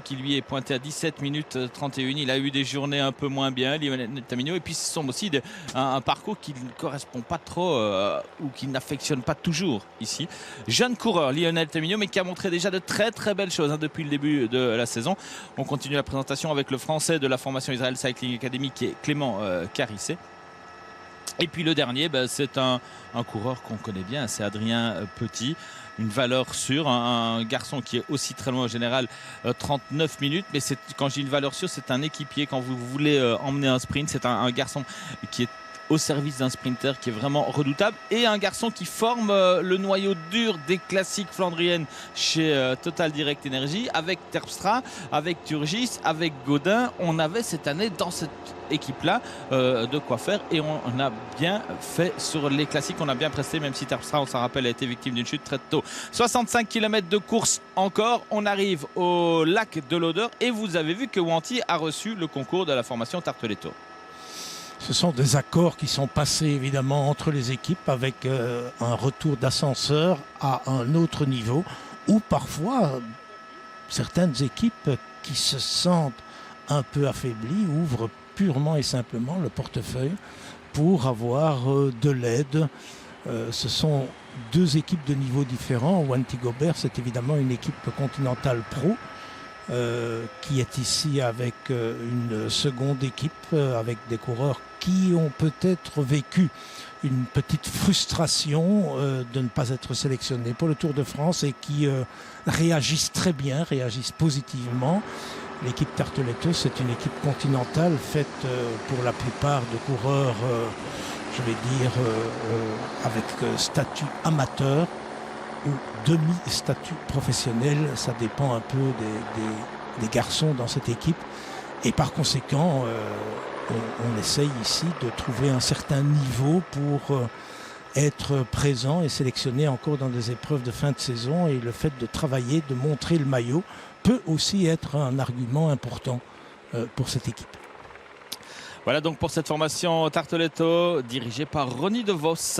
Qui lui est pointé à 17 minutes 31. Il a eu des journées un peu moins bien, Lionel Tamino, et puis ce sont aussi un parcours qui ne correspond pas trop ou qui n'affectionne pas toujours ici. Jeune coureur Lionel Tamino, mais qui a montré déjà de très très belles choses depuis le début de la saison. On continue la présentation avec le français de la formation Israel Cycling Academy qui est Clément Carissé. Et puis le dernier, c'est un coureur qu'on connaît bien, c'est Adrien Petit. Une valeur sûre, un garçon qui est aussi très loin au général, 39 minutes. Mais quand je dis une valeur sûre, c'est un équipier. Quand vous voulez emmener un sprint, c'est un garçon qui est au service d'un sprinter qui est vraiment redoutable, et un garçon qui forme le noyau dur des classiques flandriennes chez Total Direct Energy, avec Terpstra, avec Turgis, avec Gaudin. On avait cette année dans cette équipe-là de quoi faire, et on a bien fait sur les classiques. On a bien presté, même si Terpstra, on s'en rappelle, a été victime d'une chute très tôt. 65 km de course encore. On arrive au lac de l'Odeur, et vous avez vu que Wanty a reçu le concours de la formation Tarteletto. Ce sont des accords qui sont passés évidemment entre les équipes, avec un retour d'ascenseur à un autre niveau, où parfois certaines équipes qui se sentent un peu affaiblies ouvrent purement et simplement le portefeuille pour avoir de l'aide. Ce sont deux équipes de niveaux différents. Wanty Gobert, c'est évidemment une équipe continentale pro, qui est ici avec une seconde équipe, avec des coureurs qui ont peut-être vécu une petite frustration de ne pas être sélectionnés pour le Tour de France, et qui réagissent très bien, réagissent positivement. L'équipe Tarteletto, c'est une équipe continentale faite pour la plupart de coureurs, je vais dire, avec statut amateur ou demi-statut professionnel. Ça dépend un peu des garçons dans cette équipe. Et par conséquent, on essaye ici de trouver un certain niveau pour être présent et sélectionné encore dans des épreuves de fin de saison. Et le fait de travailler, de montrer le maillot, peut aussi être un argument important pour cette équipe. Voilà donc pour cette formation Tarteletto dirigée par Ronnie De Vos.